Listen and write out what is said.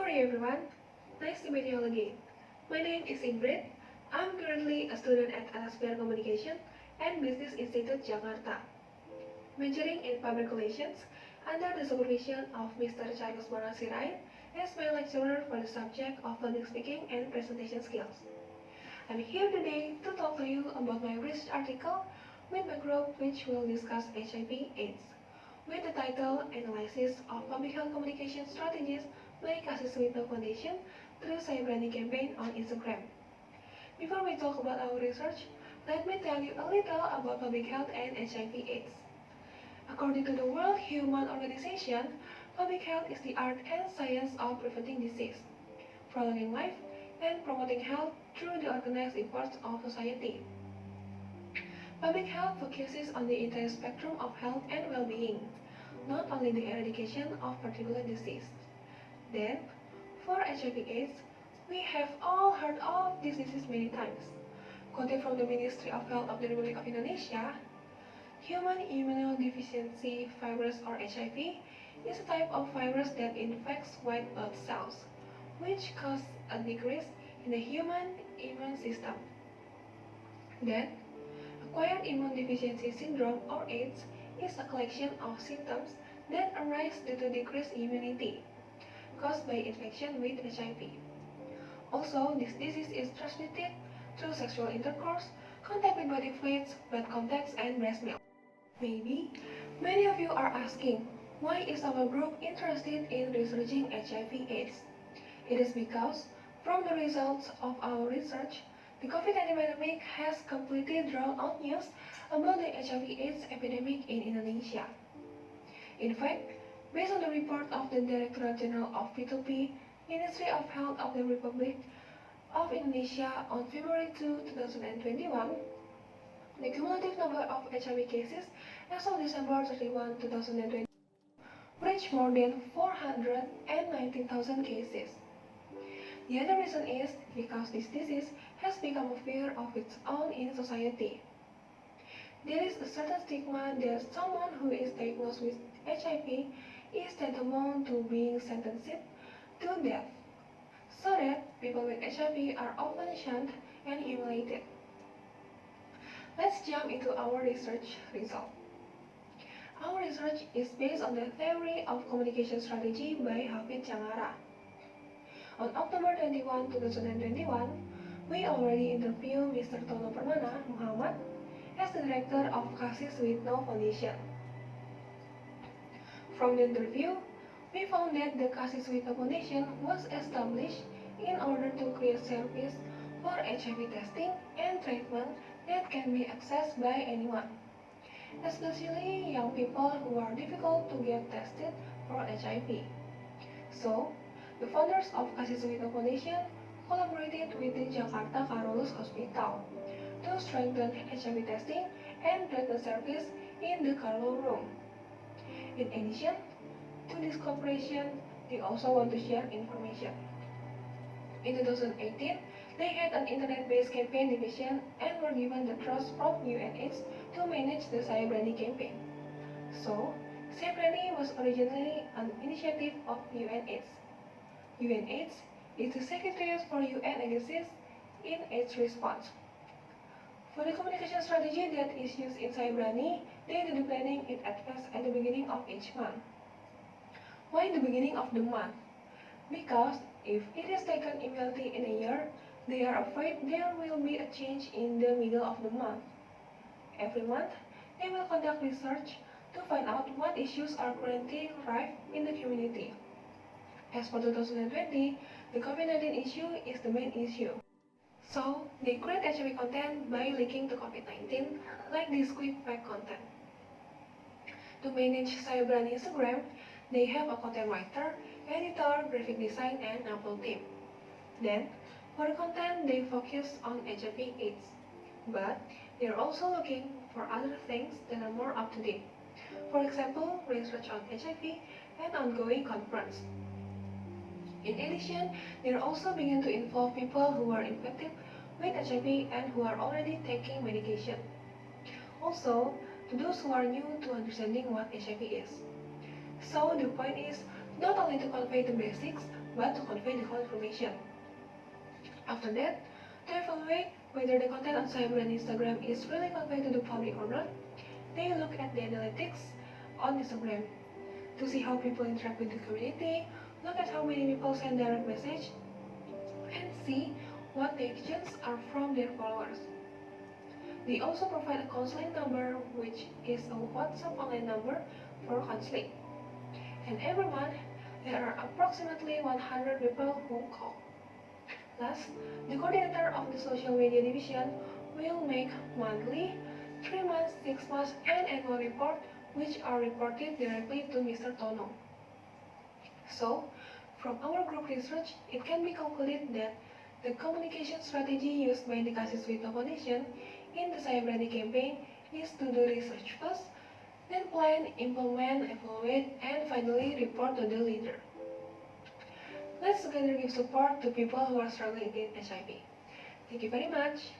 Hi everyone, nice to meet you all again. My name is Inggrid. I'm currently a student at LSPR Communication and Business Institute Jakarta, majoring in Public Relations under the supervision of Mr. Bonar Sirait as my lecturer for the subject of public speaking and presentation skills. I'm here today to talk to you about my research article with my group which will discuss HIV/AIDS with the title Analysis of Public Health Communication Strategies by Kasih Foundation through Saya Berani campaign on Instagram. Before we talk about our research, let me tell you a little about public health and HIV/AIDS. According to the World Human Organization, public health is the art and science of preventing disease, prolonging life, and promoting health through the organized efforts of society. Public health focuses on the entire spectrum of health and well-being, not only the eradication of particular disease. Then, for HIV/AIDS, we have all heard of this disease many times. Quoted from the Ministry of Health of the Republic of Indonesia, human immunodeficiency virus or HIV is a type of virus that infects white blood cells, which cause a decrease in the human immune system. Then, acquired immune deficiency syndrome or AIDS is a collection of symptoms that arise due to decreased immunity caused by infection with HIV. Also, this disease is transmitted through sexual intercourse, contact with body fluids, blood contacts, and breast milk. Maybe many of you are asking, why is our group interested in researching HIV/AIDS? It is because, from the results of our research, the COVID-19 pandemic has completely drawn out news about the HIV/AIDS epidemic in Indonesia. In fact, based on the report of the Directorate General of P2P, Ministry of Health of the Republic of Indonesia on February 2, 2021, the cumulative number of HIV cases as of December 31, 2020 reached more than 419,000 cases. The other reason is because this disease has become a fear of its own in society. There is a certain stigma that someone who is diagnosed with HIV is tantamount to being sentenced to death, so that people with HIV are often shunned and humiliated. Let's jump into our research result. Our research is based on the theory of communication strategy by Hafid Changara. On October 21, 2021, we already interviewed Mr. Tono Permana Muhammad as the director of Kasih Foundation. From the interview, we found that the Kasih Foundation was established in order to create service for HIV testing and treatment that can be accessed by anyone, especially young people who are difficult to get tested for HIV. So, the founders of Kasih Foundation collaborated with the Jakarta Karolus Hospital to strengthen HIV testing and treatment service in the Karlo room. In addition to this cooperation, they also want to share information. In 2018, they had an internet-based campaign division and were given the trust from UNAIDS to manage the Saya Berani campaign. So, Saya Berani was originally an initiative of UNAIDS. UNAIDS is the Secretariat for UN agencies in AIDS response. For the communication strategy that is used in Saya Berani, they do the planning in advance at the beginning of each month. Why the beginning of the month? Because if it is taken immediately in a year, they are afraid there will be a change in the middle of the month. Every month, they will conduct research to find out what issues are currently rife in the community. As for 2020, the COVID-19 issue is the main issue. So, they create HIV content by linking to COVID-19, like this quick fact content. To manage Saya Berani Instagram, they have a content writer, editor, graphic design, and upload team. Then, for the content, they focus on HIV/AIDS. But, they are also looking for other things that are more up to date. For example, research on HIV and ongoing conference. In addition, they are also beginning to involve people who are infected with HIV and who are already taking medication. Also, to those who are new to understanding what HIV is. So the point is not only to convey the basics, but to convey the whole information. After that, to evaluate whether the content on Cyber and Instagram is really conveyed to the public or not, they look at the analytics on Instagram to see how people interact with the community, look at how many people send direct message, and see what the actions are from their followers. They also provide a counseling number, which is a WhatsApp online number for counseling. And every month, there are approximately 100 people who call. Last, the coordinator of the social media division will make monthly, 3 months, 6 months, and annual report, which are reported directly to Mr. Tono. So, from our group research, it can be concluded that the communication strategy used by the Kasus Wisma Foundation in the Cyberani campaign is to do research first, then plan, implement, evaluate, and finally report to the leader. Let's together give support to people who are struggling against HIV. Thank you very much.